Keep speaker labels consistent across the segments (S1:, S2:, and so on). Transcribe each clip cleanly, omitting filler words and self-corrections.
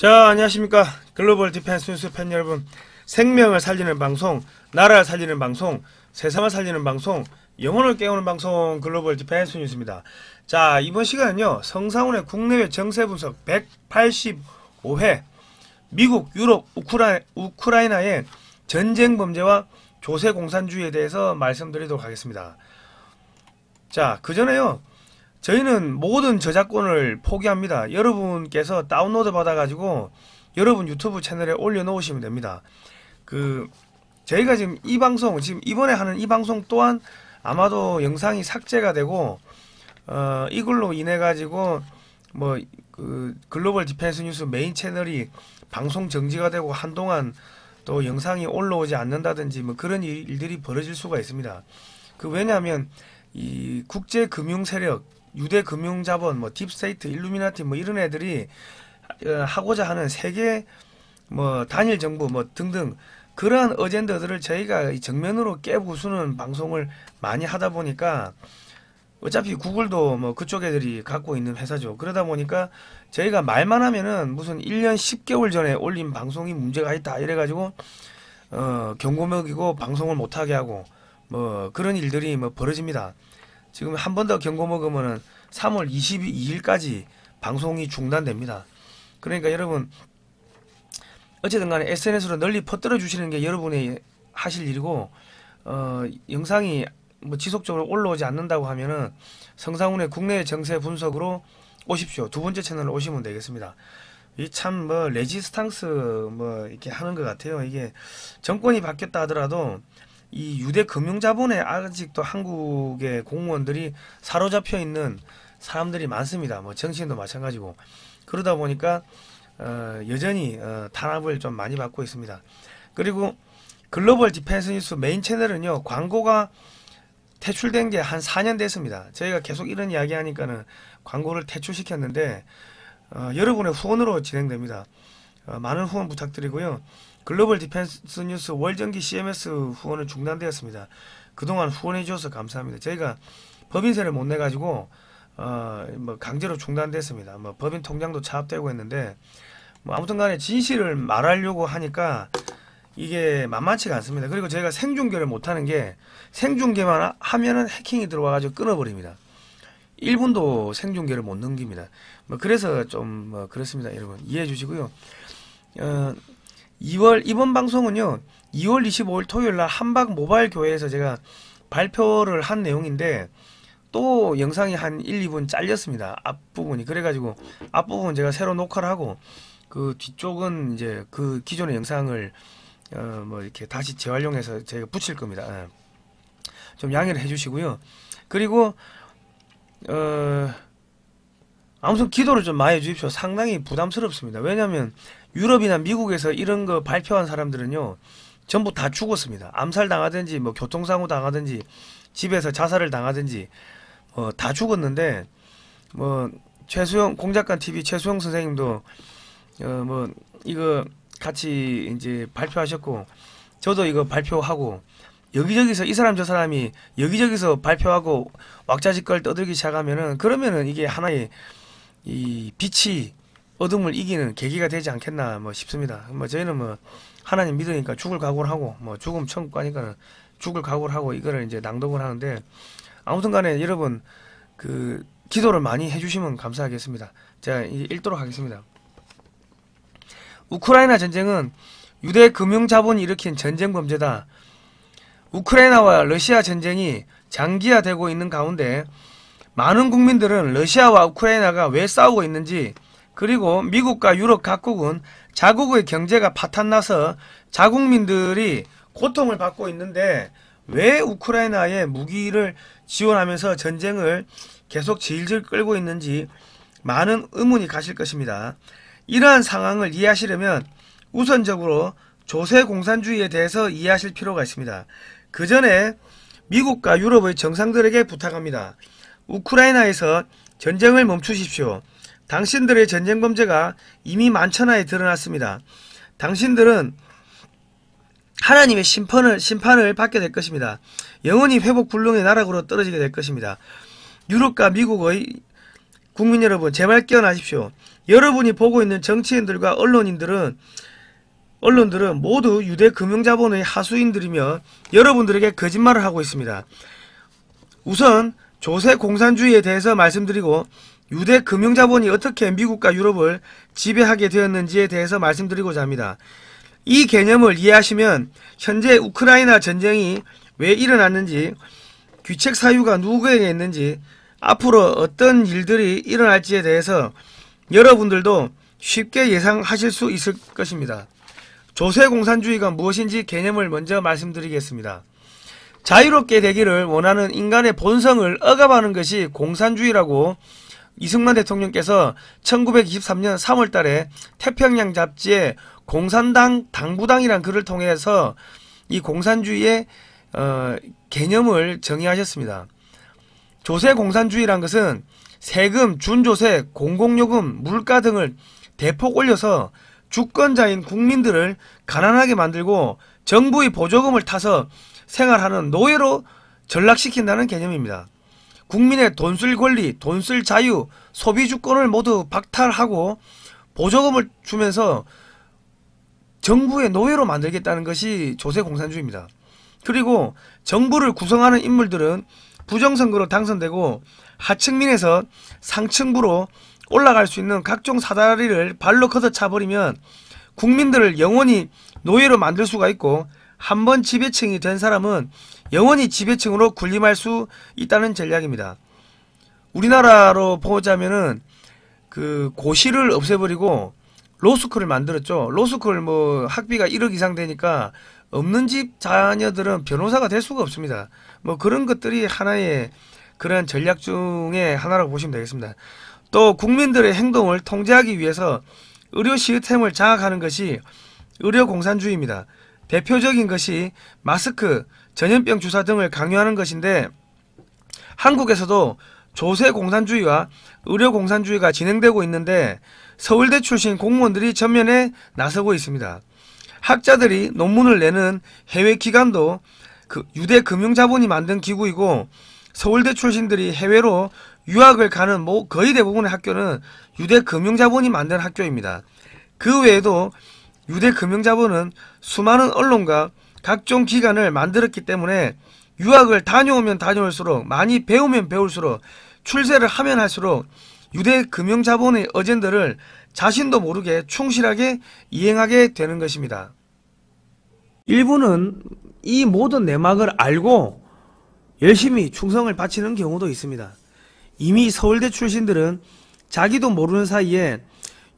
S1: 자, 안녕하십니까. 글로벌 디펜스 뉴스 팬 여러분. 생명을 살리는 방송, 나라를 살리는 방송, 세상을 살리는 방송, 영혼을 깨우는 방송 글로벌 디펜스 뉴스입니다. 자, 이번 시간은요, 성상훈의 국내외 정세 분석 185회 미국, 유럽, 우크라이나의 전쟁 범죄와 조세 공산주의에 대해서 말씀드리도록 하겠습니다. 자, 그 전에요, 저희는 모든 저작권을 포기합니다. 여러분께서 다운로드 받아가지고 여러분 유튜브 채널에 올려놓으시면 됩니다. 저희가 지금 이 방송, 지금 이번에 하는 이 방송 또한 아마도 영상이 삭제가 되고, 이걸로 인해가지고, 글로벌 디펜스 뉴스 메인 채널이 방송 정지가 되고 한동안 또 영상이 올라오지 않는다든지 그런 일들이 벌어질 수가 있습니다. 왜냐하면 이 국제 금융 세력, 유대 금융 자본, 딥스테이트, 일루미나티 이런 애들이 하고자 하는 세계 단일 정부 등등 그러한 어젠더들을 저희가 정면으로 깨부수는 방송을 많이 하다 보니까, 어차피 구글도 그쪽 애들이 갖고 있는 회사죠. 그러다 보니까 저희가 말만 하면은 무슨 1년 10개월 전에 올린 방송이 문제가 있다 이래가지고 경고 먹이고 방송을 못하게 하고 그런 일들이 벌어집니다. 지금 한 번 더 경고 먹으면은 3월 22일까지 방송이 중단됩니다. 그러니까 여러분, 어쨌든 간에 SNS로 널리 퍼뜨려 주시는 게 여러분이 하실 일이고, 영상이 지속적으로 올라오지 않는다고 하면은 성상훈의 국내 정세 분석으로 오십시오. 두 번째 채널로 오시면 되겠습니다. 이 참 레지스탕스 이렇게 하는 것 같아요. 이게 정권이 바뀌었다 하더라도 이 유대 금융자본에 아직도 한국의 공무원들이 사로잡혀 있는 사람들이 많습니다. 정치인도 마찬가지고. 그러다 보니까 여전히 탄압을 좀 많이 받고 있습니다. 그리고 글로벌 디펜스 뉴스 메인 채널은요, 광고가 퇴출된 게 한 4년 됐습니다. 저희가 계속 이런 이야기 하니까는 광고를 퇴출시켰는데 여러분의 후원으로 진행됩니다. 많은 후원 부탁드리고요. 글로벌 디펜스 뉴스 월정기 CMS 후원은 중단되었습니다. 그동안 후원해 주셔서 감사합니다. 저희가 법인세를 못 내가지고 강제로 중단됐습니다. 법인 통장도 차압되고 했는데, 아무튼 간에 진실을 말하려고 하니까 이게 만만치가 않습니다. 그리고 저희가 생중계를 못하는 게, 생중계만 하면은 해킹이 들어와가지고 끊어버립니다. 1분도 생중계를 못 넘깁니다. 그래서 좀 그렇습니다. 여러분 이해해 주시고요. 이번 방송은요, 2월 25일 토요일날 한박 모바일 교회에서 제가 발표를 한 내용인데, 또 영상이 한 1, 2분 잘렸습니다. 앞부분이. 그래가지고 앞부분 제가 새로 녹화를 하고, 그 뒤쪽은 이제 그 기존의 영상을 이렇게 다시 재활용해서 제가 붙일 겁니다. 좀 양해를 해주시고요. 그리고 아무튼 기도를 좀 많이 해주십시오. 상당히 부담스럽습니다. 왜냐하면 유럽이나 미국에서 이런 거 발표한 사람들은요, 전부 다 죽었습니다. 암살 당하든지 교통사고 당하든지 집에서 자살을 당하든지 다 죽었는데, 최수영 공작관 TV 최수영 선생님도 이거 같이 이제 발표하셨고, 저도 이거 발표하고, 여기저기서 이 사람 저 사람이 여기저기서 발표하고 왁자지껄 떠들기 시작하면은, 그러면은 이게 하나의 이 빛이 어둠을 이기는 계기가 되지 않겠나 싶습니다. 저희는 하나님 믿으니까 죽을 각오를 하고, 죽음 천국 가니까는 죽을 각오를 하고 이거를 이제 낭독을 하는데, 아무튼 간에 여러분 기도를 많이 해주시면 감사하겠습니다. 제가 읽도록 하겠습니다. 우크라이나 전쟁은 유대 금융 자본이 일으킨 전쟁 범죄다. 우크라이나와 러시아 전쟁이 장기화되고 있는 가운데 많은 국민들은 러시아와 우크라이나가 왜 싸우고 있는지, 그리고 미국과 유럽 각국은 자국의 경제가 파탄나서 자국민들이 고통을 받고 있는데 왜 우크라이나에 무기를 지원하면서 전쟁을 계속 질질 끌고 있는지 많은 의문이 가실 것입니다. 이러한 상황을 이해하시려면 우선적으로 조세 공산주의에 대해서 이해하실 필요가 있습니다. 그 전에 미국과 유럽의 정상들에게 부탁합니다. 우크라이나에서 전쟁을 멈추십시오. 당신들의 전쟁 범죄가 이미 만천하에 드러났습니다. 당신들은 하나님의 심판을 받게 될 것입니다. 영원히 회복 불능의 나락으로 떨어지게 될 것입니다. 유럽과 미국의 국민 여러분, 제발 깨어나십시오. 여러분이 보고 있는 정치인들과 언론들은 모두 유대 금융자본의 하수인들이며 여러분들에게 거짓말을 하고 있습니다. 우선 조세 공산주의에 대해서 말씀드리고 유대 금융자본이 어떻게 미국과 유럽을 지배하게 되었는지에 대해서 말씀드리고자 합니다. 이 개념을 이해하시면 현재 우크라이나 전쟁이 왜 일어났는지, 귀책 사유가 누구에게 있는지, 앞으로 어떤 일들이 일어날지에 대해서 여러분들도 쉽게 예상하실 수 있을 것입니다. 조세 공산주의가 무엇인지 개념을 먼저 말씀드리겠습니다. 자유롭게 되기를 원하는 인간의 본성을 억압하는 것이 공산주의라고 이승만 대통령께서 1923년 3월 달에 태평양 잡지에 공산당 당부당이란 글을 통해서 이 공산주의의 개념을 정의하셨습니다. 조세 공산주의란 것은 세금, 준조세, 공공요금, 물가 등을 대폭 올려서 주권자인 국민들을 가난하게 만들고 정부의 보조금을 타서 생활하는 노예로 전락시킨다는 개념입니다. 국민의 돈 쓸 권리, 돈 쓸 자유, 소비 주권을 모두 박탈하고 보조금을 주면서 정부의 노예로 만들겠다는 것이 조세 공산주의입니다. 그리고 정부를 구성하는 인물들은 부정선거로 당선되고 하층민에서 상층부로 올라갈 수 있는 각종 사다리를 발로 걷어차버리면 국민들을 영원히 노예로 만들 수가 있고, 한번 지배층이 된 사람은 영원히 지배층으로 군림할 수 있다는 전략입니다. 우리나라로 보자면은 그 고시를 없애버리고 로스쿨을 만들었죠. 로스쿨 뭐 학비가 1억 이상 되니까 없는 집 자녀들은 변호사가 될 수가 없습니다. 뭐 그런 것들이 하나의 그런 전략 중에 하나라고 보시면 되겠습니다. 또 국민들의 행동을 통제하기 위해서 의료 시스템을 장악하는 것이 의료 공산주의입니다. 대표적인 것이 마스크, 전염병 주사 등을 강요하는 것인데, 한국에서도 조세 공산주의와 의료 공산주의가 진행되고 있는데 서울대 출신 공무원들이 전면에 나서고 있습니다. 학자들이 논문을 내는 해외 기관도 유대 금융자본이 만든 기구이고, 서울대 출신들이 해외로 유학을 가는 거의 대부분의 학교는 유대 금융자본이 만든 학교입니다. 그 외에도 유대 금융자본은 수많은 언론과 각종 기관을 만들었기 때문에 유학을 다녀오면 다녀올수록, 많이 배우면 배울수록, 출세를 하면 할수록 유대 금융자본의 어젠더를 자신도 모르게 충실하게 이행하게 되는 것입니다. 일부는 이 모든 내막을 알고 열심히 충성을 바치는 경우도 있습니다. 이미 서울대 출신들은 자기도 모르는 사이에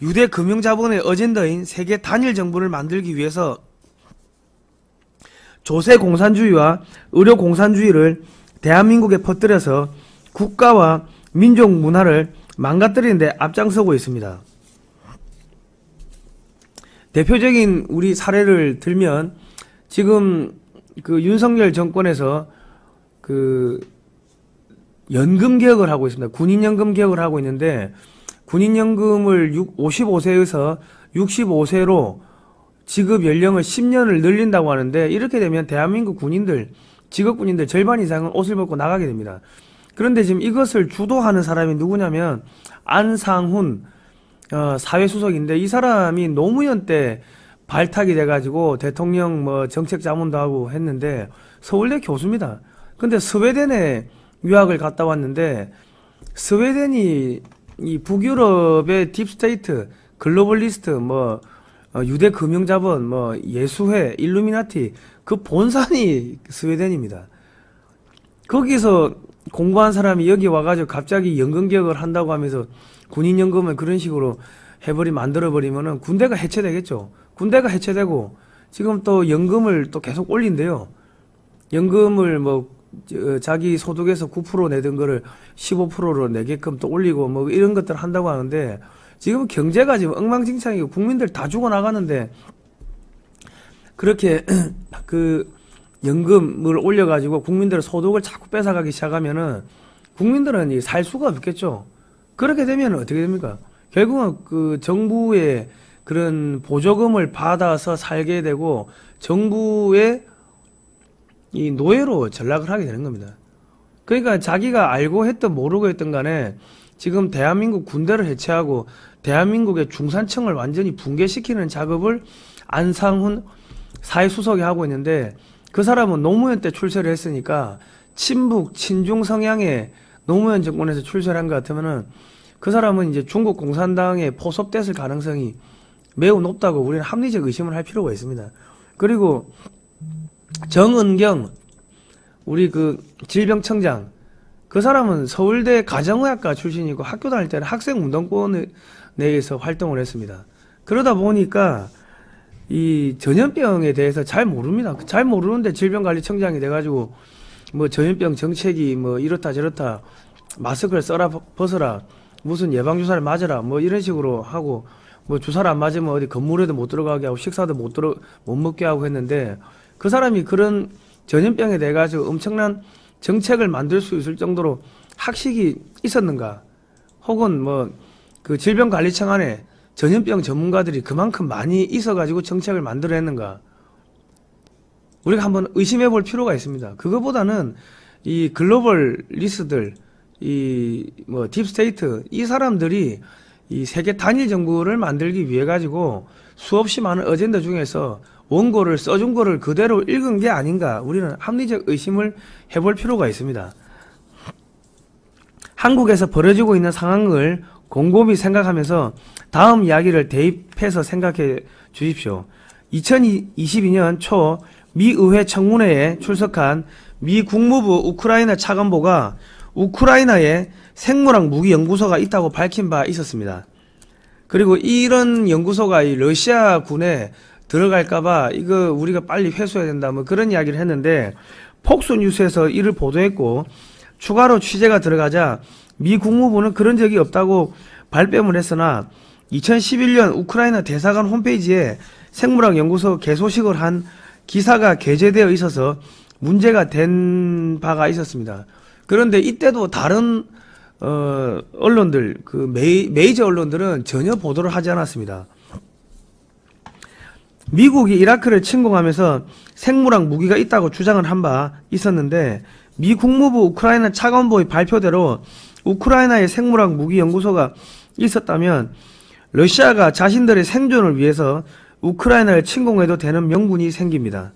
S1: 유대 금융자본의 어젠더인 세계 단일 정부를 만들기 위해서 조세 공산주의와 의료 공산주의를 대한민국에 퍼뜨려서 국가와 민족 문화를 망가뜨리는 데 앞장서고 있습니다. 대표적인 우리 사례를 들면, 지금 그 윤석열 정권에서 그 연금 개혁을 하고 있습니다. 군인연금 개혁을 하고 있는데, 군인연금을 55세에서 65세로 지급 연령을 10년을 늘린다고 하는데, 이렇게 되면 대한민국 군인들, 직업군인들 절반 이상은 옷을 벗고 나가게 됩니다. 그런데 지금 이것을 주도하는 사람이 누구냐면 안상훈 사회수석인데, 이 사람이 노무현 때 발탁이 돼가지고 대통령 정책자문도 하고 했는데 서울대 교수입니다. 근데 스웨덴에 유학을 갔다 왔는데, 스웨덴이 이 북유럽의 딥스테이트, 글로벌리스트, 유대 금융자본, 예수회, 일루미나티, 그 본산이 스웨덴입니다. 거기서 공부한 사람이 여기 와가지고 갑자기 연금개혁을 한다고 하면서 군인연금을 그런 식으로 만들어버리면은 군대가 해체되겠죠. 군대가 해체되고 지금 또 연금을 또 계속 올린대요. 연금을 자기 소득에서 9% 내던 거를 15%로 내게끔 또 올리고 이런 것들 한다고 하는데, 지금 경제가 지금 엉망진창이고 국민들 다 죽어나가는데 그렇게 그 연금을 올려가지고 국민들의 소득을 자꾸 뺏어가기 시작하면은 국민들은 살 수가 없겠죠. 그렇게 되면 어떻게 됩니까? 결국은 그 정부의 그런 보조금을 받아서 살게 되고 정부의 이 노예로 전락을 하게 되는 겁니다. 그러니까 자기가 알고 했든 모르고 했든 간에 지금 대한민국 군대를 해체하고 대한민국의 중산층을 완전히 붕괴시키는 작업을 안상훈 사회수석이 하고 있는데, 그 사람은 노무현 때 출세를 했으니까 친북 친중 성향의 노무현 정권에서 출세를 한 것 같으면은 그 사람은 이제 중국 공산당에 포섭됐을 가능성이 매우 높다고 우리는 합리적 의심을 할 필요가 있습니다. 그리고 정은경 우리 그 질병청장, 그 사람은 서울대 가정의학과 출신이고 학교 다닐 때는 학생운동권 내에서 활동을 했습니다. 그러다 보니까 이 전염병에 대해서 잘 모릅니다. 잘 모르는데 질병관리청장이 돼가지고 뭐 전염병 정책이 뭐 이렇다 저렇다, 마스크를 써라 벗어라, 무슨 예방주사를 맞아라, 뭐 이런 식으로 하고, 뭐 주사를 안 맞으면 어디 건물에도 못 들어가게 하고 식사도 못 먹게 하고 했는데, 그 사람이 그런 전염병에 대해 가지고 엄청난 정책을 만들 수 있을 정도로 학식이 있었는가? 혹은 뭐 그 질병관리청 안에 전염병 전문가들이 그만큼 많이 있어가지고 정책을 만들어냈는가? 우리가 한번 의심해 볼 필요가 있습니다. 그거보다는 이 글로벌리스트들, 이 뭐 딥스테이트, 이 사람들이 이 세계 단일 정부를 만들기 위해 가지고 수없이 많은 어젠다 중에서 원고를 써준 거를 그대로 읽은 게 아닌가, 우리는 합리적 의심을 해볼 필요가 있습니다. 한국에서 벌어지고 있는 상황을 곰곰이 생각하면서 다음 이야기를 대입해서 생각해 주십시오. 2022년 초 미 의회 청문회에 출석한 미 국무부 우크라이나 차관보가 우크라이나에 생물학 무기 연구소가 있다고 밝힌 바 있었습니다. 그리고 이런 연구소가 이 러시아 군에 들어갈까봐 이거 우리가 빨리 회수해야 된다, 뭐 그런 이야기를 했는데, 폭스뉴스에서 이를 보도했고, 추가로 취재가 들어가자 미 국무부는 그런 적이 없다고 발뺌을 했으나 2011년 우크라이나 대사관 홈페이지에 생물학 연구소 개소식을 한 기사가 게재되어 있어서 문제가 된 바가 있었습니다. 그런데 이때도 다른 언론들, 그 메이저 언론들은 전혀 보도를 하지 않았습니다. 미국이 이라크를 침공하면서 생물학 무기가 있다고 주장을 한 바 있었는데, 미 국무부 우크라이나 차관보의 발표대로 우크라이나에 생물학 무기 연구소가 있었다면 러시아가 자신들의 생존을 위해서 우크라이나를 침공해도 되는 명분이 생깁니다.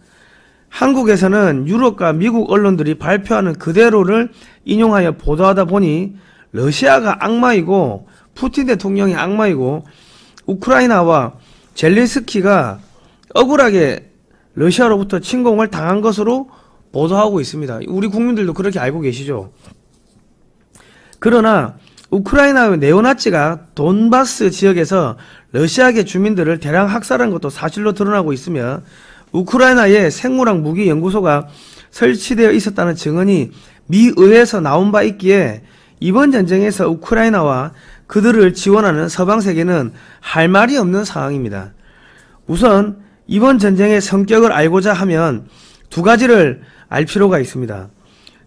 S1: 한국에서는 유럽과 미국 언론들이 발표하는 그대로를 인용하여 보도하다 보니 러시아가 악마이고 푸틴 대통령이 악마이고 우크라이나와 젤렌스키가 억울하게 러시아로부터 침공을 당한 것으로 보도하고 있습니다. 우리 국민들도 그렇게 알고 계시죠? 그러나 우크라이나의 네오나치가 돈바스 지역에서 러시아계 주민들을 대량 학살한 것도 사실로 드러나고 있으며, 우크라이나에 생물학 무기 연구소가 설치되어 있었다는 증언이 미 의회에서 나온 바 있기에 이번 전쟁에서 우크라이나와 그들을 지원하는 서방 세계는 할 말이 없는 상황입니다. 우선 이번 전쟁의 성격을 알고자 하면 두 가지를 알 필요가 있습니다.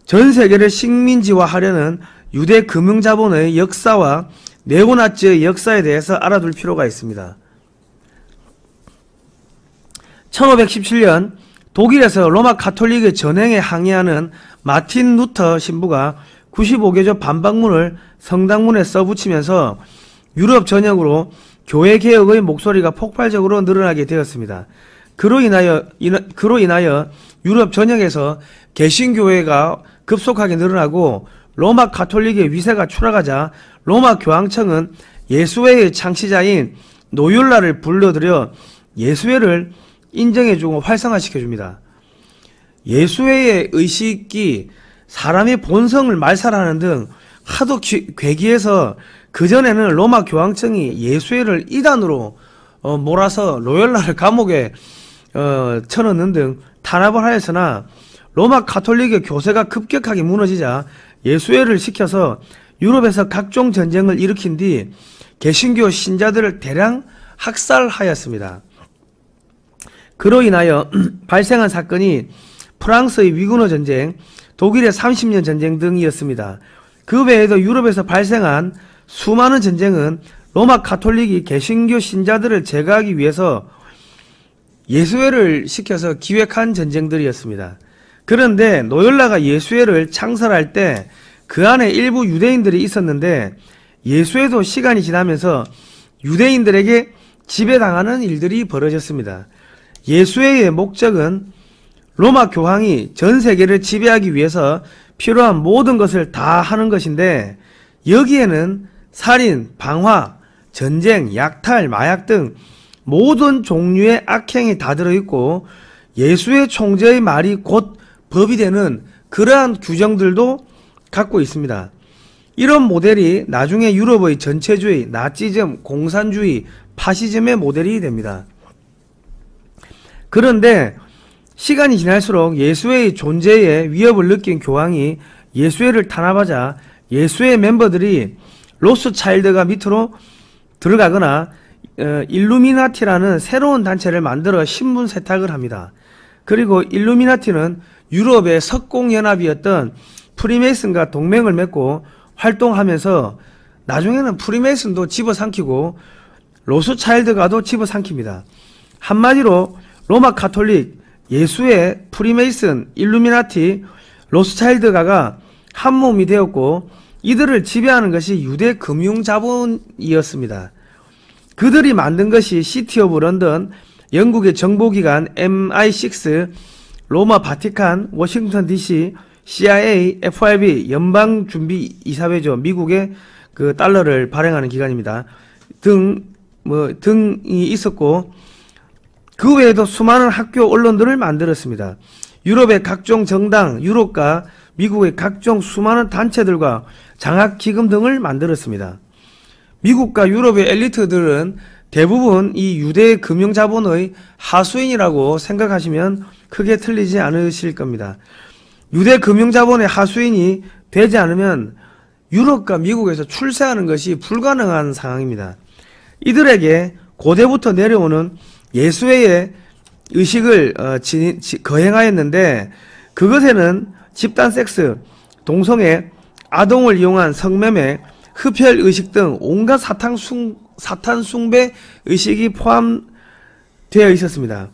S1: 전 세계를 식민지화하려는 유대 금융자본의 역사와 네오나치의 역사에 대해서 알아둘 필요가 있습니다. 1517년 독일에서 로마 가톨릭의 전횡에 항의하는 마틴 루터 신부가 95개조 반박문을 성당문에 써붙이면서 유럽 전역으로 교회 개혁의 목소리가 폭발적으로 늘어나게 되었습니다. 그로 인하여 유럽 전역에서 개신교회가 급속하게 늘어나고 로마 가톨릭의 위세가 추락하자 로마 교황청은 예수회의 창시자인 노율라를 불러들여 예수회를 인정해주고 활성화시켜줍니다. 예수회의 의식이 사람의 본성을 말살하는 등 하도 괴기해서 그전에는 로마 교황청이 예수회를 이단으로 몰아서 로열라를 감옥에 쳐넣는 등 탄압을 하였으나, 로마 가톨릭의 교세가 급격하게 무너지자 예수회를 시켜서 유럽에서 각종 전쟁을 일으킨 뒤 개신교 신자들을 대량 학살하였습니다. 그로 인하여 발생한 사건이 프랑스의 위구너 전쟁, 독일의 30년 전쟁 등이었습니다. 그 외에도 유럽에서 발생한 수많은 전쟁은 로마 가톨릭이 개신교 신자들을 제거하기 위해서 예수회를 시켜서 기획한 전쟁들이었습니다. 그런데 노열라가 예수회를 창설할 때 그 안에 일부 유대인들이 있었는데 예수에도 시간이 지나면서 유대인들에게 지배당하는 일들이 벌어졌습니다. 예수의 목적은 로마 교황이 전 세계를 지배하기 위해서 필요한 모든 것을 다 하는 것인데, 여기에는 살인, 방화, 전쟁, 약탈, 마약 등 모든 종류의 악행이 다 들어있고, 예수의 총재의 말이 곧 법이 되는 그러한 규정들도 갖고 있습니다. 이런 모델이 나중에 유럽의 전체주의, 나치즘, 공산주의, 파시즘의 모델이 됩니다. 그런데 시간이 지날수록 예수의 존재에 위협을 느낀 교황이 예수회를 탄압하자 예수회 멤버들이 로스차일드가 밑으로 들어가거나 일루미나티라는 새로운 단체를 만들어 신분 세탁을 합니다. 그리고 일루미나티는 유럽의 석공연합이었던 프리메이슨과 동맹을 맺고 활동하면서 나중에는 프리메이슨도 집어삼키고 로스차일드가도 집어삼킵니다. 한마디로 로마 카톨릭, 예수회, 프리메이슨, 일루미나티, 로스차일드가가 한 몸이 되었고, 이들을 지배하는 것이 유대 금융자본이었습니다. 그들이 만든 것이 시티 오브 런던, 영국의 정보기관 MI6, 로마 바티칸, 워싱턴 DC, CIA, FRB, 연방준비이사회죠. 미국의 그 달러를 발행하는 기관입니다. 등이 있었고, 그 외에도 수많은 학교 언론들을 만들었습니다. 유럽의 각종 정당, 유럽과 미국의 각종 수많은 단체들과 장학기금 등을 만들었습니다. 미국과 유럽의 엘리트들은 대부분 이 유대 금융자본의 하수인이라고 생각하시면 크게 틀리지 않으실 겁니다. 유대 금융자본의 하수인이 되지 않으면 유럽과 미국에서 출세하는 것이 불가능한 상황입니다. 이들에게 고대부터 내려오는 예수회의 의식을 거행하였는데, 그것에는 집단 섹스, 동성애, 아동을 이용한 성매매, 흡혈 의식 등 온갖 사탄 숭배 의식이 포함되어 있었습니다.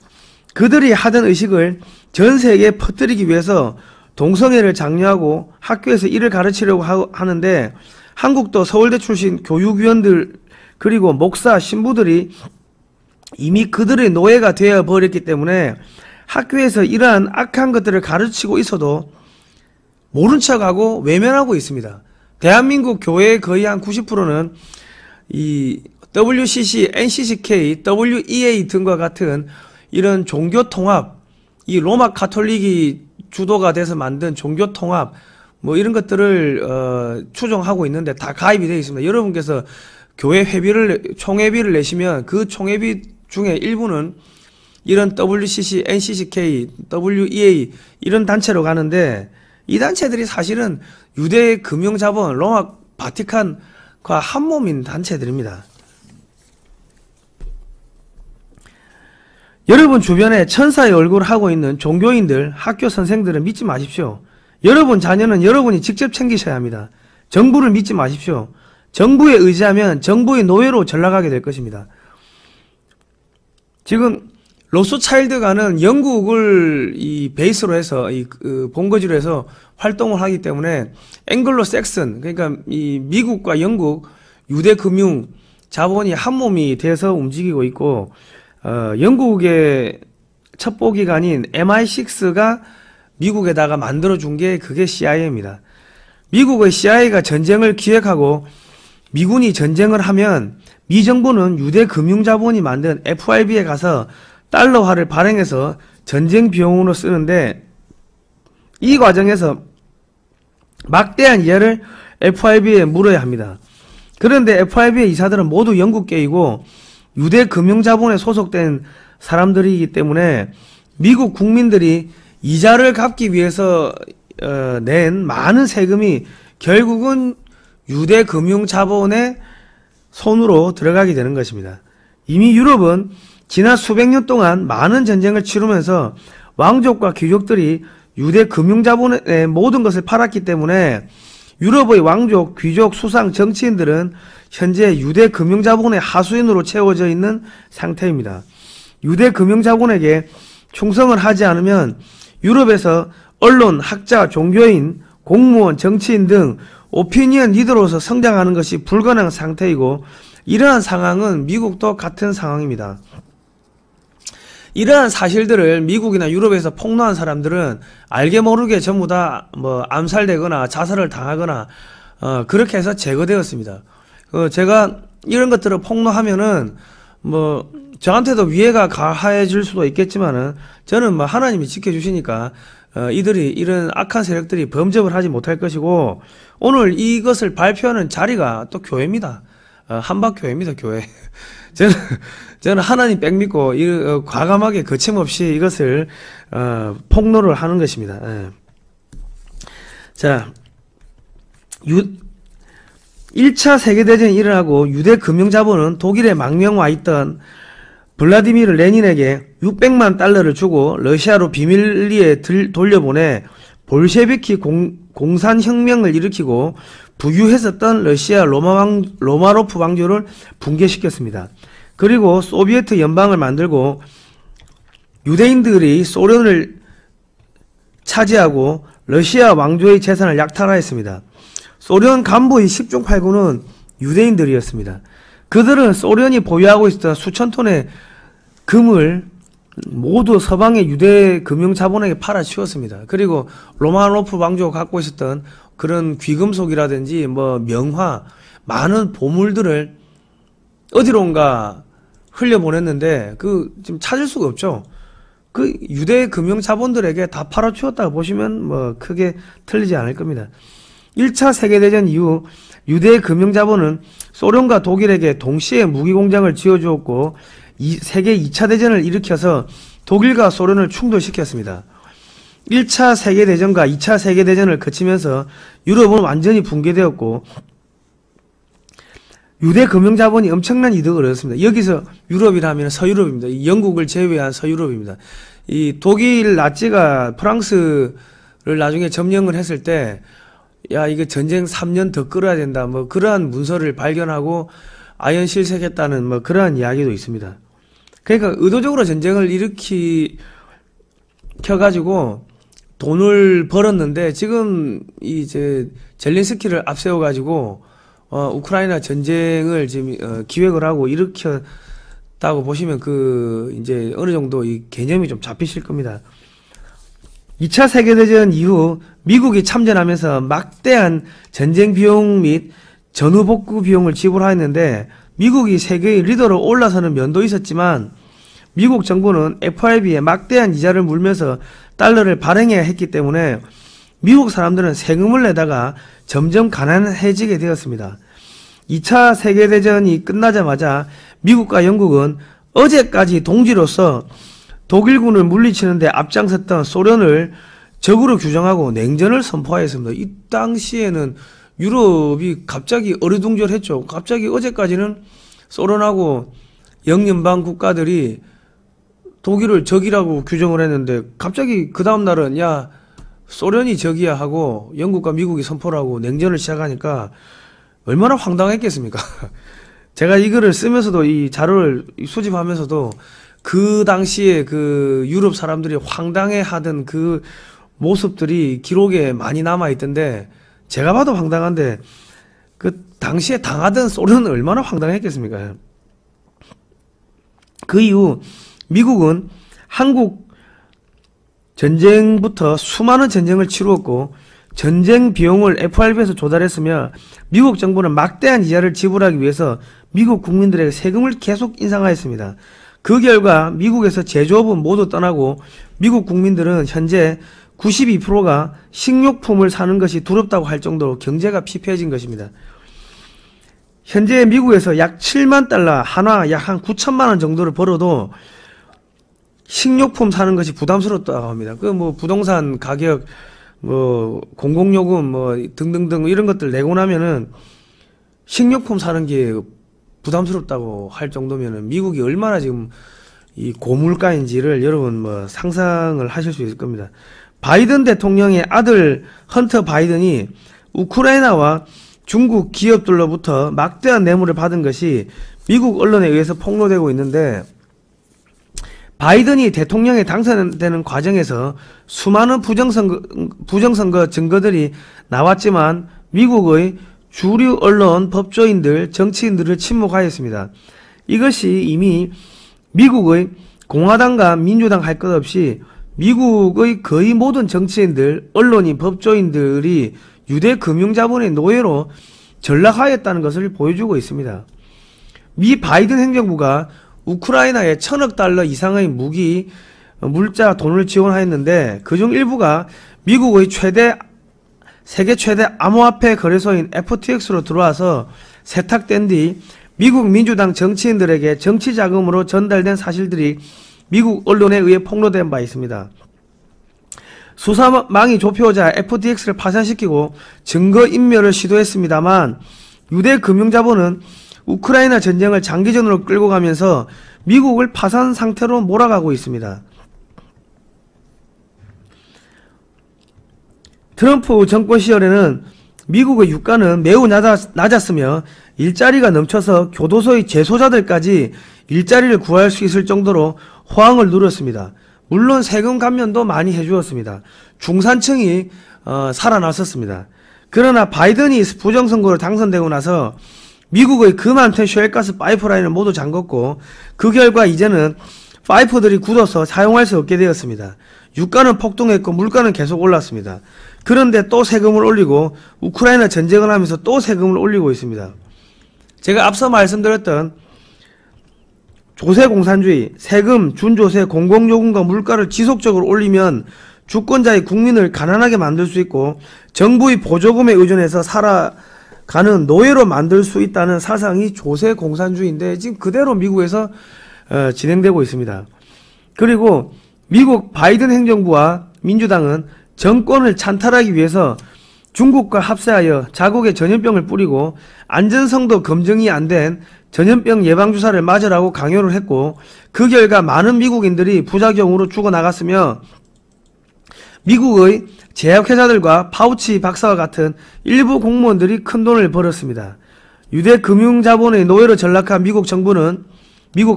S1: 그들이 하던 의식을 전 세계에 퍼뜨리기 위해서 동성애를 장려하고 학교에서 이를 가르치려고 하는데, 한국도 서울대 출신 교육위원들 그리고 목사, 신부들이 이미 그들의 노예가 되어 버렸기 때문에 학교에서 이러한 악한 것들을 가르치고 있어도 모른 척하고 외면하고 있습니다. 대한민국 교회의 거의 한 90%는 이 WCC, NCCK, WEA 등과 같은 이런 종교 통합, 이 로마 카톨릭이 주도가 돼서 만든 종교 통합, 뭐 이런 것들을 추종하고 있는데 다 가입이 되어 있습니다. 여러분께서 교회 총회비를 내시면 그 총회비 중에 일부는 이런 WCC, NCCK, WEA 이런 단체로 가는데, 이 단체들이 사실은 유대 금융자본, 로마 바티칸과 한몸인 단체들입니다. 여러분 주변에 천사의 얼굴을 하고 있는 종교인들, 학교 선생들은 믿지 마십시오. 여러분 자녀는 여러분이 직접 챙기셔야 합니다. 정부를 믿지 마십시오. 정부에 의지하면 정부의 노예로 전락하게 될 것입니다. 지금 로스차일드가는 영국을 이 베이스로 해서 본거지로 해서 활동을 하기 때문에 앵글로 섹슨, 그러니까 이 미국과 영국 유대 금융 자본이 한 몸이 돼서 움직이고 있고, 영국의 첩보기관인 MI6가 미국에다가 만들어준 게 그게 CIA입니다. 미국의 CIA가 전쟁을 기획하고 미군이 전쟁을 하면 미 정부는 유대 금융자본이 만든 FRB에 가서 달러화를 발행해서 전쟁 비용으로 쓰는데, 이 과정에서 막대한 이자를 FRB에 물어야 합니다. 그런데 FRB의 이사들은 모두 영국계이고 유대 금융자본에 소속된 사람들이기 때문에 미국 국민들이 이자를 갚기 위해서 낸 많은 세금이 결국은 유대 금융자본의 손으로 들어가게 되는 것입니다. 이미 유럽은 지난 수백 년 동안 많은 전쟁을 치르면서 왕족과 귀족들이 유대 금융자본의 모든 것을 팔았기 때문에 유럽의 왕족, 귀족, 수상, 정치인들은 현재 유대 금융자본의 하수인으로 채워져 있는 상태입니다. 유대 금융자본에게 충성을 하지 않으면 유럽에서 언론, 학자, 종교인, 공무원, 정치인 등
S2: 오피니언 리더로서 성장하는 것이 불가능한 상태이고, 이러한 상황은 미국도 같은 상황입니다. 이러한 사실들을 미국이나 유럽에서 폭로한 사람들은 알게 모르게 전부 다 암살되거나 자살을 당하거나 그렇게 해서 제거되었습니다. 제가 이런 것들을 폭로하면은 저한테도 위해가 가해질 수도 있겠지만은 저는 하나님이 지켜주시니까 이들이 이런 악한 세력들이 범접을 하지 못할 것이고, 오늘 이것을 발표하는 자리가 또 교회입니다. 한박교회입니다, 교회. 저는 하나님 백 믿고 과감하게 거침없이 이것을 폭로를 하는 것입니다. 자, 1차 세계대전이 일어나고 유대 금융자본은 독일에 망명 있던 블라디미르 레닌에게 600만 달러를 주고 러시아로 비밀리에 돌려보내 볼셰비키 공산혁명을 일으키고 부유했었던 러시아 로마노프 왕조를 붕괴시켰습니다. 그리고 소비에트 연방을 만들고 유대인들이 소련을 차지하고 러시아 왕조의 재산을 약탈하였습니다. 소련 간부의 10중 8구는 유대인들이었습니다. 그들은 소련이 보유하고 있었던 수천 톤의 금을 모두 서방의 유대 금융자본에게 팔아치웠습니다. 그리고 로마노프 왕조가 갖고 있었던 그런 귀금속이라든지 명화, 많은 보물들을 어디론가 흘려보냈는데 지금 찾을 수가 없죠. 그 유대 금융자본들에게 다 팔아치웠다고 보시면 크게 틀리지 않을 겁니다. 1차 세계대전 이후 유대 금융자본은 소련과 독일에게 동시에 무기공장을 지어주었고 세계 2차 대전을 일으켜서 독일과 소련을 충돌시켰습니다. 1차 세계대전과 2차 세계대전을 거치면서 유럽은 완전히 붕괴되었고 유대 금융자본이 엄청난 이득을 얻었습니다. 여기서 유럽이라면 서유럽입니다. 영국을 제외한 서유럽입니다. 이 독일 나치가 프랑스를 나중에 점령을 했을 때 이거 전쟁 3년 더 끌어야 된다. 그러한 문서를 발견하고 아연 실색했다는 그러한 이야기도 있습니다. 그러니까 의도적으로 전쟁을 일으켜가지고 돈을 벌었는데 지금 이제 젤렌스키를 앞세워가지고 우크라이나 전쟁을 지금 기획을 하고 일으켰다고 보시면 이제 어느 정도 이 개념이 좀 잡히실 겁니다. 2차 세계대전 이후 미국이 참전하면서 막대한 전쟁 비용 및 전후 복구 비용을 지불하였는데 미국이 세계의 리더로 올라서는 면도 있었지만 미국 정부는 FRB에 막대한 이자를 물면서 달러를 발행해야 했기 때문에 미국 사람들은 세금을 내다가 점점 가난해지게 되었습니다. 2차 세계대전이 끝나자마자 미국과 영국은 어제까지 동지로서 독일군을 물리치는데 앞장섰던 소련을 적으로 규정하고 냉전을 선포하였습니다. 이 당시에는 유럽이 갑자기 어리둥절했죠. 갑자기 어제까지는 소련하고 영연방 국가들이 독일을 적이라고 규정을 했는데 갑자기 그 다음날은 소련이 적이야 하고 영국과 미국이 선포를 하고 냉전을 시작하니까 얼마나 황당했겠습니까? 제가 이거를 쓰면서도 이 자료를 수집하면서도 그 당시에 유럽 사람들이 황당해하던 그 모습들이 기록에 많이 남아있던데 제가 봐도 황당한데 그 당시에 당하던 소련은 얼마나 황당했겠습니까? 그 이후 미국은 한국 전쟁부터 수많은 전쟁을 치루었고 전쟁 비용을 FRB에서 조달했으며 미국 정부는 막대한 이자를 지불하기 위해서 미국 국민들에게 세금을 계속 인상하였습니다. 그 결과 미국에서 제조업은 모두 떠나고 미국 국민들은 현재 92%가 식료품을 사는 것이 두렵다고 할 정도로 경제가 피폐해진 것입니다. 현재 미국에서 약 7만 달러, 한화 약 한 9천만 원 정도를 벌어도 식료품 사는 것이 부담스럽다고 합니다. 부동산 가격, 공공요금, 등등등 이런 것들 내고 나면은 식료품 사는 게 부담스럽다고 할 정도면은 미국이 얼마나 지금 이 고물가인지를 여러분 상상을 하실 수 있을 겁니다. 바이든 대통령의 아들 헌터 바이든이 우크라이나와 중국 기업들로부터 막대한 뇌물을 받은 것이 미국 언론에 의해서 폭로되고 있는데 바이든이 대통령에 당선되는 과정에서 수많은 부정선거 증거들이 나왔지만 미국의 주류 언론, 법조인들, 정치인들을 침묵하였습니다. 이것이 이미 미국의 공화당과 민주당 할 것 없이 미국의 거의 모든 정치인들, 언론인, 법조인들이 유대 금융자본의 노예로 전락하였다는 것을 보여주고 있습니다. 미 바이든 행정부가 우크라이나에 1000억 달러 이상의 무기, 물자, 돈을 지원하였는데 그중 일부가 미국의 세계 최대 암호화폐 거래소인 FTX로 들어와서 세탁된 뒤 미국 민주당 정치인들에게 정치 자금으로 전달된 사실들이 미국 언론에 의해 폭로된 바 있습니다. 수사망이 좁혀오자 FTX를 파산시키고 증거인멸을 시도했습니다만 유대 금융자본은 우크라이나 전쟁을 장기전으로 끌고 가면서 미국을 파산 상태로 몰아가고 있습니다. 트럼프 정권 시절에는 미국의 유가는 매우 낮았으며 일자리가 넘쳐서 교도소의 재소자들까지 일자리를 구할 수 있을 정도로 호황을 누렸습니다. 물론 세금 감면도 많이 해주었습니다. 중산층이 살아났었습니다. 그러나 바이든이 부정선거로 당선되고 나서 미국의 그 많던 셰일가스 파이프라인을 모두 잠궜고 그 결과 이제는 파이프들이 굳어서 사용할 수 없게 되었습니다. 유가는 폭등했고 물가는 계속 올랐습니다. 그런데 또 세금을 올리고 우크라이나 전쟁을 하면서 또 세금을 올리고 있습니다. 제가 앞서 말씀드렸던 조세공산주의, 세금, 준조세, 공공요금과 물가를 지속적으로 올리면 주권자의 국민을 가난하게 만들 수 있고 정부의 보조금에 의존해서 살아가는 노예로 만들 수 있다는 사상이 조세공산주의인데 지금 그대로 미국에서 진행되고 있습니다. 그리고 미국 바이든 행정부와 민주당은 정권을 찬탈하기 위해서 중국과 합세하여 자국에 전염병을 뿌리고 안전성도 검증이 안 된 전염병 예방주사를 맞으라고 강요를 했고 그 결과 많은 미국인들이 부작용으로 죽어나갔으며 미국의 제약회사들과 파우치 박사와 같은 일부 공무원들이 큰돈을 벌었습니다. 유대 금융자본의 노예로 전락한 미국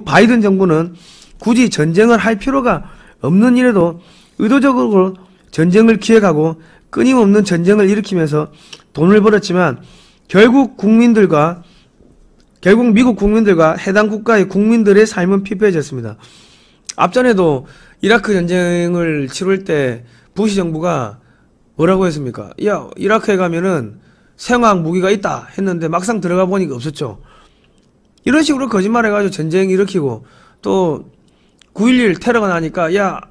S2: 바이든 정부는 굳이 전쟁을 할 필요가 없는 일에도 의도적으로 전쟁을 기획하고 끊임없는 전쟁을 일으키면서 돈을 벌었지만 결국 미국 국민들과 해당 국가의 국민들의 삶은 피폐해졌습니다. 앞전에도 이라크 전쟁을 치룰 때 부시 정부가 뭐라고 했습니까? 야, 이라크에 가면은 생화학 무기가 있다 했는데 막상 들어가 보니까 없었죠. 이런 식으로 거짓말해가지고 전쟁 일으키고 또 9.11 테러가 나니까 야,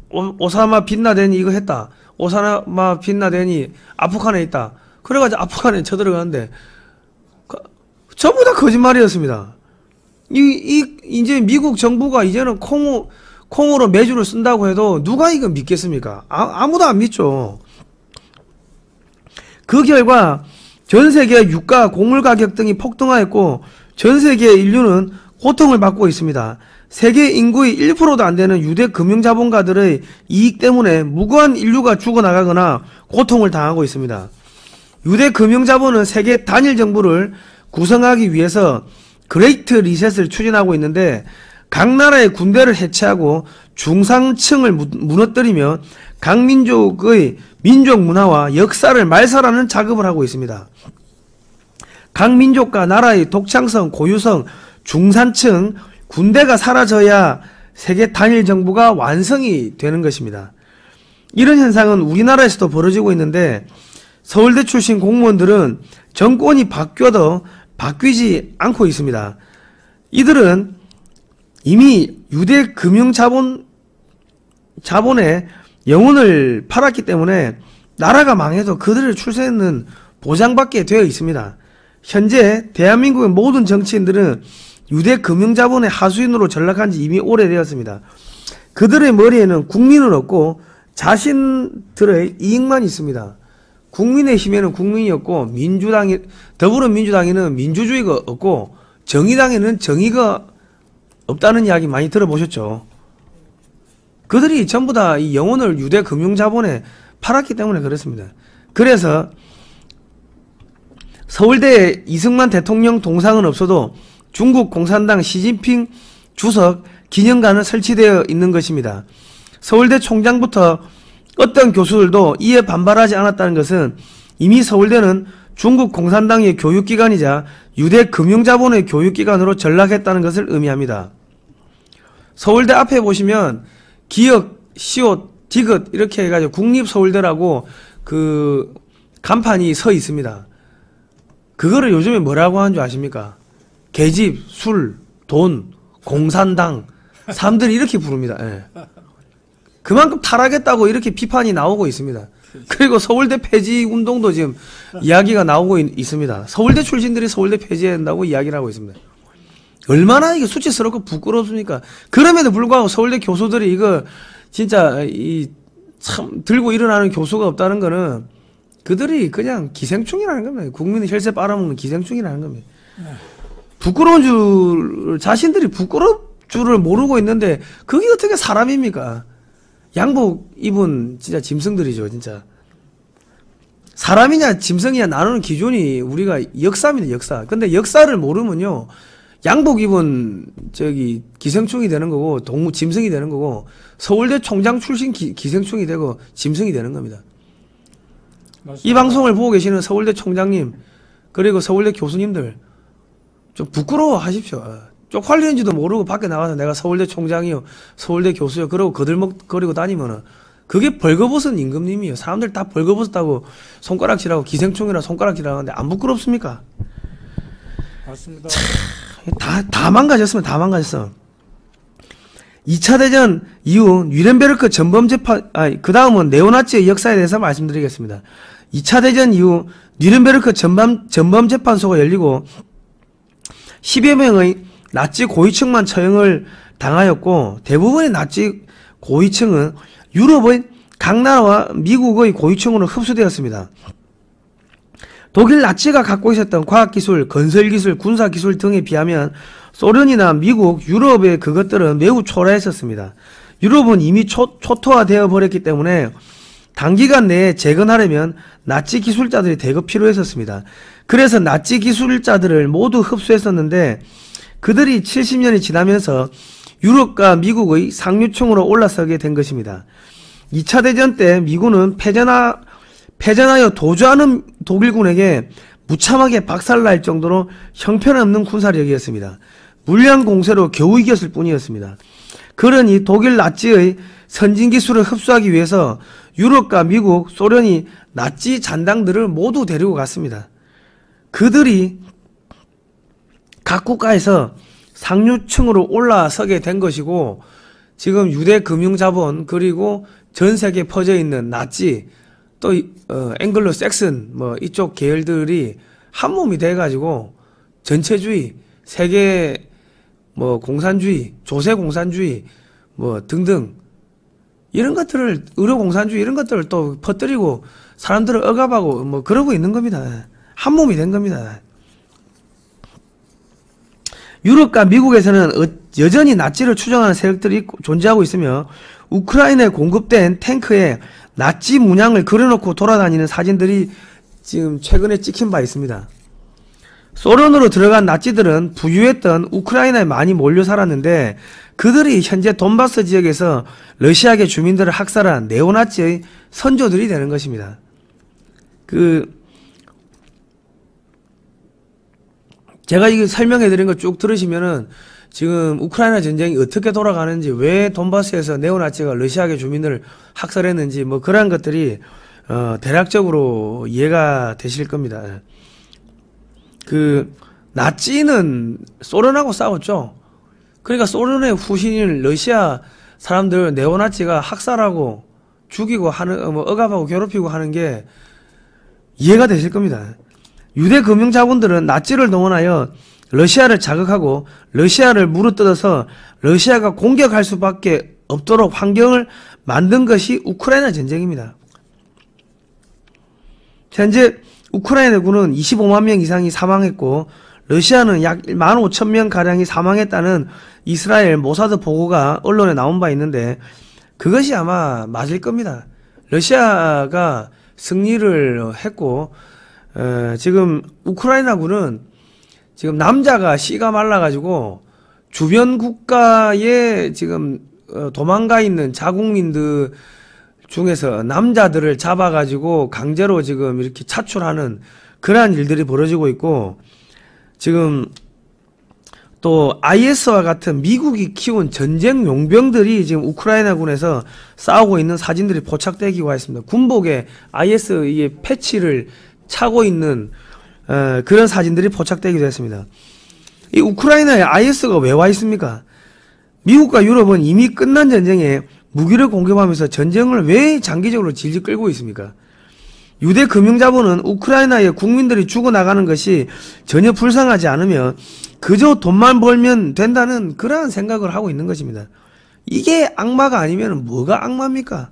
S2: 오사마 빈라덴이 이거 했다. 오사마 빈라덴이 아프간에 있다. 그래가지고 아프간에 쳐들어가는데 전부 다 거짓말이었습니다. 이제 미국 정부가 이제는 콩으로 매주를 쓴다고 해도 누가 이거 믿겠습니까? 아무도 안 믿죠. 그 결과 전 세계 유가, 곡물 가격 등이 폭등하였고 전 세계 인류는 고통을 받고 있습니다. 세계 인구의 1%도 안 되는 유대 금융자본가들의 이익 때문에 무고한 인류가 죽어나가거나 고통을 당하고 있습니다. 유대 금융자본은 세계 단일 정부를 구성하기 위해서 그레이트 리셋을 추진하고 있는데 각 나라의 군대를 해체하고 중상층을 무너뜨리며 각 민족의 민족 문화와 역사를 말살하는 작업을 하고 있습니다. 각 민족과 나라의 독창성, 고유성, 중산층, 군대가 사라져야 세계 단일 정부가 완성이 되는 것입니다. 이런 현상은 우리나라에서도 벌어지고 있는데 서울대 출신 공무원들은 정권이 바뀌어도 바뀌지 않고 있습니다. 이들은 이미 유대 금융자본의 영혼을 팔았기 때문에 나라가 망해도 그들의 출세는 보장받게 되어 있습니다. 현재 대한민국의 모든 정치인들은 유대 금융자본의 하수인으로 전락한 지 이미 오래되었습니다. 그들의 머리에는 국민은 없고 자신들의 이익만 있습니다. 국민의힘에는 국민이 없고 더불어민주당에는 민주주의가 없고 정의당에는 정의가 없다는 이야기 많이 들어보셨죠. 그들이 전부 다 이 영혼을 유대 금융자본에 팔았기 때문에 그렇습니다. 그래서 서울대에 이승만 대통령 동상은 없어도 중국 공산당 시진핑 주석 기념관은 설치되어 있는 것입니다. 서울대 총장부터 어떤 교수들도 이에 반발하지 않았다는 것은 이미 서울대는 중국 공산당의 교육기관이자 유대 금융자본의 교육기관으로 전락했다는 것을 의미합니다. 서울대 앞에 보시면 기역, 시옷, 디귿 이렇게 해가지고 국립서울대라고 그 간판이 서 있습니다. 그거를 요즘에 뭐라고 하는 줄 아십니까? 계집, 술, 돈, 공산당 사람들이 이렇게 부릅니다. 예. 그만큼 타락했다고 이렇게 비판이 나오고 있습니다. 그리고 서울대 폐지 운동도 지금 이야기가 나오고 있습니다. 서울대 출신들이 서울대 폐지해야 된다고 이야기를 하고 있습니다. 얼마나 이게 수치스럽고 부끄럽습니까? 그럼에도 불구하고 서울대 교수들이 이거 진짜 이 참 들고 일어나는 교수가 없다는 거는 그들이 그냥 기생충이라는 겁니다. 국민의 혈세 빨아먹는 기생충이라는 겁니다. 부끄러운 줄 자신들이 부끄러운 줄을 모르고 있는데 그게 어떻게 사람입니까? 양복 입은 진짜 짐승들이죠, 진짜. 사람이냐 짐승이냐 나누는 기준이 우리가 역사입니다, 역사. 근데 역사를 모르면요, 양복 입은 저기 기생충이 되는 거고 짐승이 되는 거고 서울대 총장 출신 기생충이 되고 짐승이 되는 겁니다.
S3: 맞습니다.
S2: 이 방송을 보고 계시는 서울대 총장님 그리고 서울대 교수님들 좀 부끄러워하십시오. 쪽팔리는지도 모르고 밖에 나가서 내가 서울대 총장이요, 서울대 교수요, 그러고 거들먹거리고 다니면은 그게 벌거벗은 임금님이에요. 사람들 다 벌거벗었다고 손가락질하고 기생충이라 손가락질하고 하는데 안 부끄럽습니까?
S3: 맞습니다.
S2: 다 망가졌으면 다 망가졌어. 2차 대전 이후 뉘른베르크 전범재판, 그 다음은 네오나치의 역사에 대해서 말씀드리겠습니다. 2차 대전 이후 뉘른베르크 전범재판소가 열리고 10여 명의 나치 고위층만 처형을 당하였고 대부분의 나치 고위층은 유럽의 각 나라와 미국의 고위층으로 흡수되었습니다. 독일 나치가 갖고 있었던 과학기술, 건설기술, 군사기술 등에 비하면 소련이나 미국, 유럽의 그것들은 매우 초라했었습니다. 유럽은 이미 초토화되어 버렸기 때문에 단기간 내에 재건하려면 나치 기술자들이 대거 필요했었습니다. 그래서 나치 기술자들을 모두 흡수했었는데 그들이 70년이 지나면서 유럽과 미국의 상류층으로 올라서게 된 것입니다. 2차 대전 때 미군은 패전하여 도주하는 독일군에게 무참하게 박살날 정도로 형편없는 군사력이었습니다. 물량 공세로 겨우 이겼을 뿐이었습니다. 그러니 독일 나치의 선진기술을 흡수하기 위해서 유럽과 미국, 소련이 나치 잔당들을 모두 데리고 갔습니다. 그들이 각 국가에서 상류층으로 올라서게 된 것이고 지금 유대 금융자본 그리고 전 세계에 퍼져 있는 나치 또 앵글로 섹슨 뭐 이쪽 계열들이 한 몸이 돼 가지고 전체주의, 세계 뭐 공산주의, 조세 공산주의 뭐 등등 이런 것들을 의료 공산주의 이런 것들을 또 퍼뜨리고 사람들을 억압하고 뭐 그러고 있는 겁니다. 한 몸이 된 겁니다. 유럽과 미국에서는 여전히 나치를 추종하는 세력들이 존재하고 있으며 우크라이나에 공급된 탱크에 나치 문양을 그려놓고 돌아다니는 사진들이 지금 최근에 찍힌 바 있습니다. 소련으로 들어간 나치들은 부유했던 우크라이나에 많이 몰려 살았는데 그들이 현재 돈바스 지역에서 러시아계 주민들을 학살한 네오나치의 선조들이 되는 것입니다. 제가 이거 설명해 드린 거 쭉 들으시면은 지금 우크라이나 전쟁이 어떻게 돌아가는지, 왜 돈바스에서 네오나치가 러시아계 주민들을 학살했는지 뭐 그런 것들이 대략적으로 이해가 되실 겁니다. 나치는 소련하고 싸웠죠. 그러니까 소련의 후신인 러시아 사람들 네오나치가 학살하고 죽이고 하는 뭐 억압하고 괴롭히고 하는 게 이해가 되실 겁니다. 유대 금융자본들은 나치를 동원하여 러시아를 자극하고 러시아를 물어뜯어서 러시아가 공격할 수밖에 없도록 환경을 만든 것이 우크라이나 전쟁입니다. 현재 우크라이나군은 25만 명 이상이 사망했고 러시아는 약 15,000명 가량이 사망했다는 이스라엘 모사드 보고가 언론에 나온 바 있는데 그것이 아마 맞을 겁니다. 러시아가 승리를 했고 지금 우크라이나군은 지금 남자가 씨가 말라가지고 주변 국가에 지금 도망가 있는 자국민들 중에서 남자들을 잡아가지고 강제로 지금 이렇게 차출하는 그러한 일들이 벌어지고 있고, 지금 또 IS와 같은 미국이 키운 전쟁 용병들이 지금 우크라이나군에서 싸우고 있는 사진들이 포착되기도 했습니다. 군복에 IS 이 패치를 차고 있는 그런 사진들이 포착되기도 했습니다. 이 우크라이나에 IS가 왜 와 있습니까? 미국과 유럽은 이미 끝난 전쟁에 무기를 공급하면서 전쟁을 왜 장기적으로 질질 끌고 있습니까? 유대 금융자본은 우크라이나의 국민들이 죽어나가는 것이 전혀 불쌍하지 않으며 그저 돈만 벌면 된다는 그러한 생각을 하고 있는 것입니다. 이게 악마가 아니면 뭐가 악마입니까?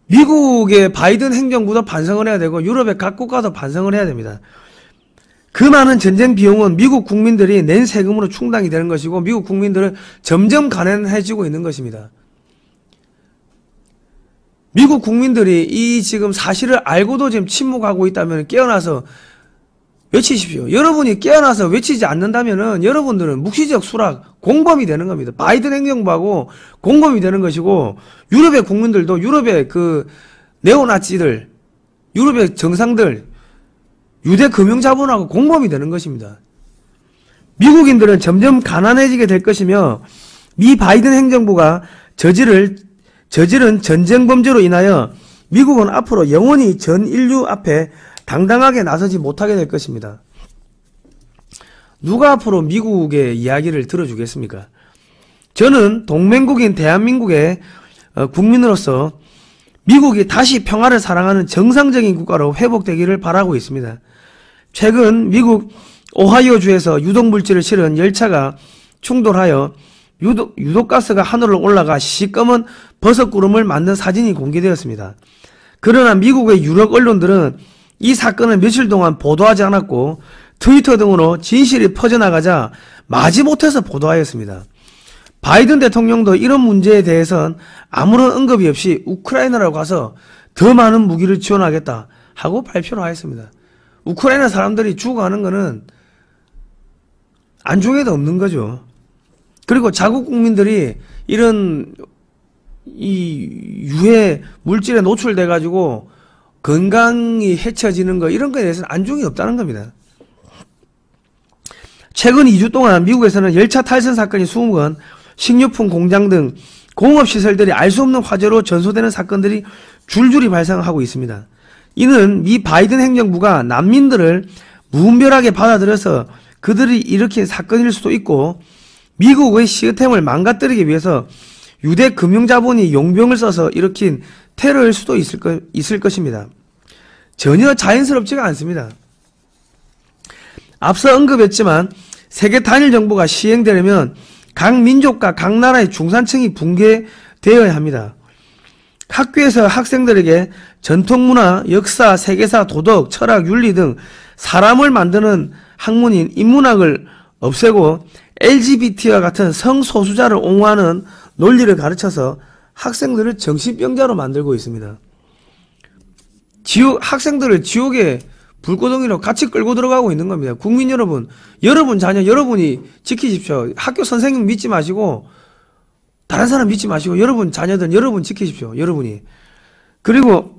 S2: 미국의 바이든 행정부도 반성을 해야 되고 유럽의 각 국가도 반성을 해야 됩니다. 그 많은 전쟁 비용은 미국 국민들이 낸 세금으로 충당이 되는 것이고 미국 국민들은 점점 가난해지고 있는 것입니다. 미국 국민들이 이 지금 사실을 알고도 지금 침묵하고 있다면 깨어나서 외치십시오. 여러분이 깨어나서 외치지 않는다면은 여러분들은 묵시적 수락, 공범이 되는 겁니다. 바이든 행정부하고 공범이 되는 것이고 유럽의 국민들도 유럽의 그 네오나치들, 유럽의 정상들, 유대 금융자본하고 공범이 되는 것입니다. 미국인들은 점점 가난해지게 될 것이며 미 바이든 행정부가 저지른 전쟁 범죄로 인하여 미국은 앞으로 영원히 전 인류 앞에 당당하게 나서지 못하게 될 것입니다. 누가 앞으로 미국의 이야기를 들어주겠습니까? 저는 동맹국인 대한민국의 국민으로서 미국이 다시 평화를 사랑하는 정상적인 국가로 회복되기를 바라고 있습니다. 최근 미국 오하이오주에서 유독물질을 실은 열차가 충돌하여 유독가스가 하늘로 올라가 시꺼먼 버섯구름을 만든 사진이 공개되었습니다. 그러나 미국의 유력 언론들은 이 사건을 며칠 동안 보도하지 않았고 트위터 등으로 진실이 퍼져나가자 마지못해서 보도하였습니다. 바이든 대통령도 이런 문제에 대해선 아무런 언급이 없이 우크라이나로 가서 더 많은 무기를 지원하겠다 하고 발표를 하였습니다. 우크라이나 사람들이 죽어가는 거는 안중에도 없는 거죠. 그리고 자국 국민들이 이런 이 유해 물질에 노출돼 가지고 건강이 해쳐지는 거 이런 거에 대해서는 안중이 없다는 겁니다. 최근 2주 동안 미국에서는 열차 탈선 사건이 20건, 식료품 공장 등 공업시설들이 알 수 없는 화재로 전소되는 사건들이 줄줄이 발생하고 있습니다. 이는 미 바이든 행정부가 난민들을 무분별하게 받아들여서 그들이 일으킨 사건일 수도 있고 미국의 시스템을 망가뜨리기 위해서 유대 금융자본이 용병을 써서 일으킨 테러일 수도 있을 것입니다. 전혀 자연스럽지가 않습니다. 앞서 언급했지만 세계 단일 정부가 시행되려면 각 민족과 각 나라의 중산층이 붕괴되어야 합니다. 학교에서 학생들에게 전통문화, 역사, 세계사, 도덕, 철학, 윤리 등 사람을 만드는 학문인 인문학을 없애고 LGBT와 같은 성소수자를 옹호하는 논리를 가르쳐서 학생들을 정신병자로 만들고 있습니다. 학생들을 지옥의 불구덩이로 같이 끌고 들어가고 있는 겁니다. 국민 여러분, 여러분 자녀 여러분이 지키십시오. 학교 선생님 믿지 마시고 다른 사람 믿지 마시고 여러분 자녀들 여러분 지키십시오. 여러분이. 그리고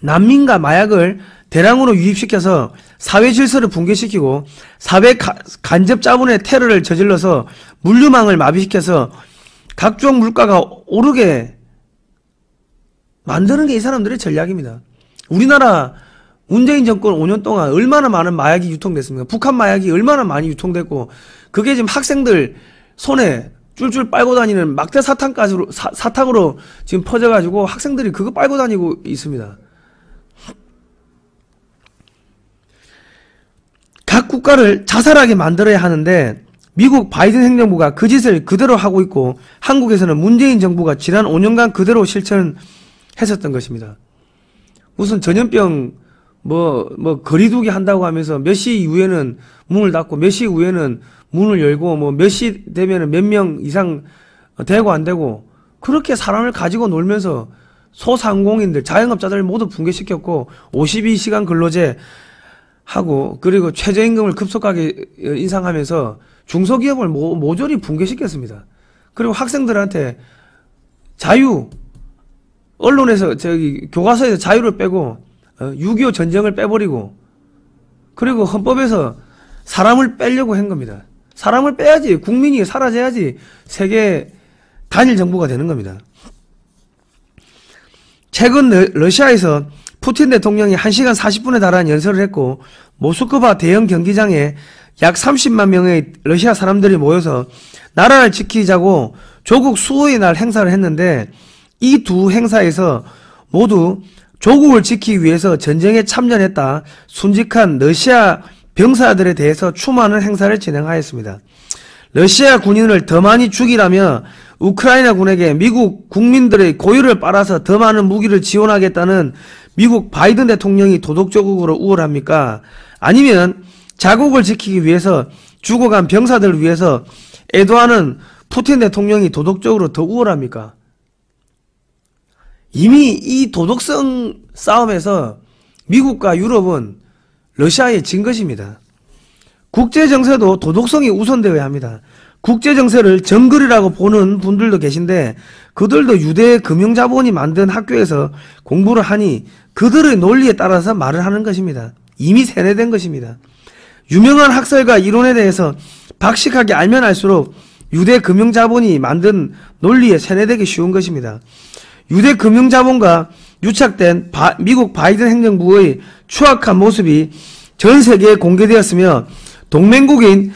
S2: 난민과 마약을 대량으로 유입시켜서 사회 질서를 붕괴시키고 사회 간접 자본의 테러를 저질러서 물류망을 마비시켜서 각종 물가가 오르게 만드는 게 이 사람들의 전략입니다. 우리나라 문재인 정권 5년 동안 얼마나 많은 마약이 유통됐습니까? 북한 마약이 얼마나 많이 유통됐고 그게 지금 학생들 손에 쫄쫄 빨고 다니는 막대 사탕으로 지금 퍼져가지고 학생들이 그거 빨고 다니고 있습니다. 각 국가를 자살하게 만들어야 하는데 미국 바이든 행정부가 그 짓을 그대로 하고 있고 한국에서는 문재인 정부가 지난 5년간 그대로 실천했었던 것입니다. 무슨 전염병 거리두기 한다고 하면서 몇 시 이후에는 문을 닫고 몇 시 이후에는 문을 열고 몇 시 되면은 몇 명 이상 되고 안 되고 그렇게 사람을 가지고 놀면서 소상공인들 자영업자들 모두 붕괴시켰고 52시간 근로제 하고 그리고 최저임금을 급속하게 인상하면서 중소기업을 모조리 붕괴시켰습니다. 그리고 학생들한테 자유 언론에서 교과서에서 자유를 빼고 6.25 전쟁을 빼버리고 그리고 헌법에서 사람을 빼려고 한 겁니다. 사람을 빼야지 국민이 사라져야지 세계 단일 정부가 되는 겁니다. 최근 러시아에서 푸틴 대통령이 1시간 40분에 달하는 연설을 했고 모스크바 대형 경기장에 약 30만 명의 러시아 사람들이 모여서 나라를 지키자고 조국 수호의 날 행사를 했는데 이 두 행사에서 모두 조국을 지키기 위해서 전쟁에 참전했다 순직한 러시아 병사들에 대해서 추모하는 행사를 진행하였습니다. 러시아 군인을 더 많이 죽이라며 우크라이나 군에게 미국 국민들의 고유를 빨아서 더 많은 무기를 지원하겠다는 미국 바이든 대통령이 도덕적으로 우월합니까? 아니면 자국을 지키기 위해서 죽어간 병사들을 위해서 애도하는 푸틴 대통령이 도덕적으로 더 우월합니까? 이미 이 도덕성 싸움에서 미국과 유럽은 러시아에 진 것입니다. 국제정세도 도덕성이 우선되어야 합니다. 국제정세를 정글이라고 보는 분들도 계신데 그들도 유대 금융자본이 만든 학교에서 공부를 하니 그들의 논리에 따라서 말을 하는 것입니다. 이미 세뇌된 것입니다. 유명한 학설과 이론에 대해서 박식하게 알면 알수록 유대 금융자본이 만든 논리에 세뇌되기 쉬운 것입니다. 유대 금융자본과 유착된 미국 바이든 행정부의 추악한 모습이 전 세계에 공개되었으며 동맹국인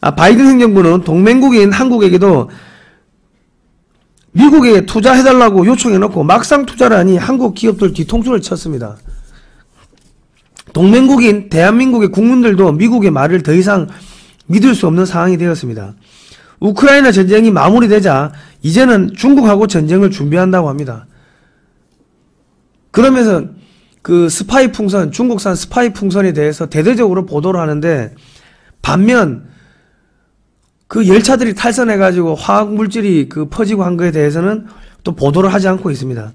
S2: 바이든 행정부는 동맹국인 한국에게도 미국에 투자해달라고 요청해놓고 막상 투자를 하니 한국 기업들 뒤통수를 쳤습니다. 동맹국인 대한민국의 국민들도 미국의 말을 더 이상 믿을 수 없는 상황이 되었습니다. 우크라이나 전쟁이 마무리되자 이제는 중국하고 전쟁을 준비한다고 합니다. 그러면서 그 스파이 풍선, 중국산 스파이 풍선에 대해서 대대적으로 보도를 하는데 반면 그 열차들이 탈선해가지고 화학물질이 퍼지고 한 거에 대해서는 또 보도를 하지 않고 있습니다.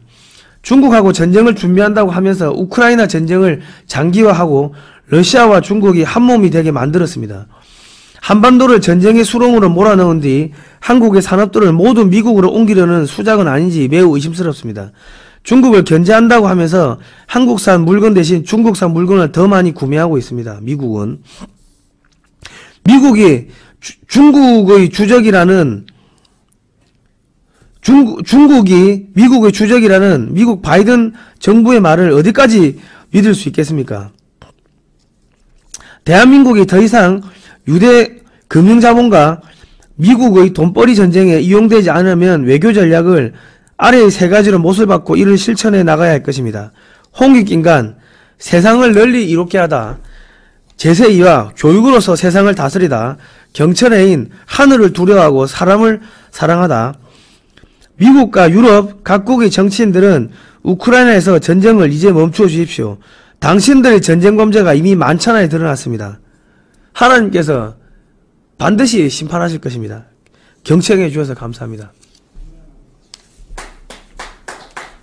S2: 중국하고 전쟁을 준비한다고 하면서 우크라이나 전쟁을 장기화하고 러시아와 중국이 한몸이 되게 만들었습니다. 한반도를 전쟁의 수렁으로 몰아넣은 뒤 한국의 산업들을 모두 미국으로 옮기려는 수작은 아닌지 매우 의심스럽습니다. 중국을 견제한다고 하면서 한국산 물건 대신 중국산 물건을 더 많이 구매하고 있습니다. 미국은. 미국이 중국의 주적이라는 중국이 미국의 주적이라는 미국 바이든 정부의 말을 어디까지 믿을 수 있겠습니까? 대한민국이 더 이상 유대 금융자본과 미국의 돈벌이 전쟁에 이용되지 않으면 외교 전략을 아래의 세 가지로 못을 받고 이를 실천해 나가야 할 것입니다. 홍익인간, 세상을 널리 이롭게 하다. 제세이와 교육으로서 세상을 다스리다. 경천해인, 하늘을 두려워하고 사람을 사랑하다. 미국과 유럽 각국의 정치인들은 우크라이나에서 전쟁을 이제 멈추어 주십시오. 당신들의 전쟁 범죄가 이미 만천하에 드러났습니다. 하나님께서 반드시 심판하실 것입니다. 경청해 주셔서 감사합니다.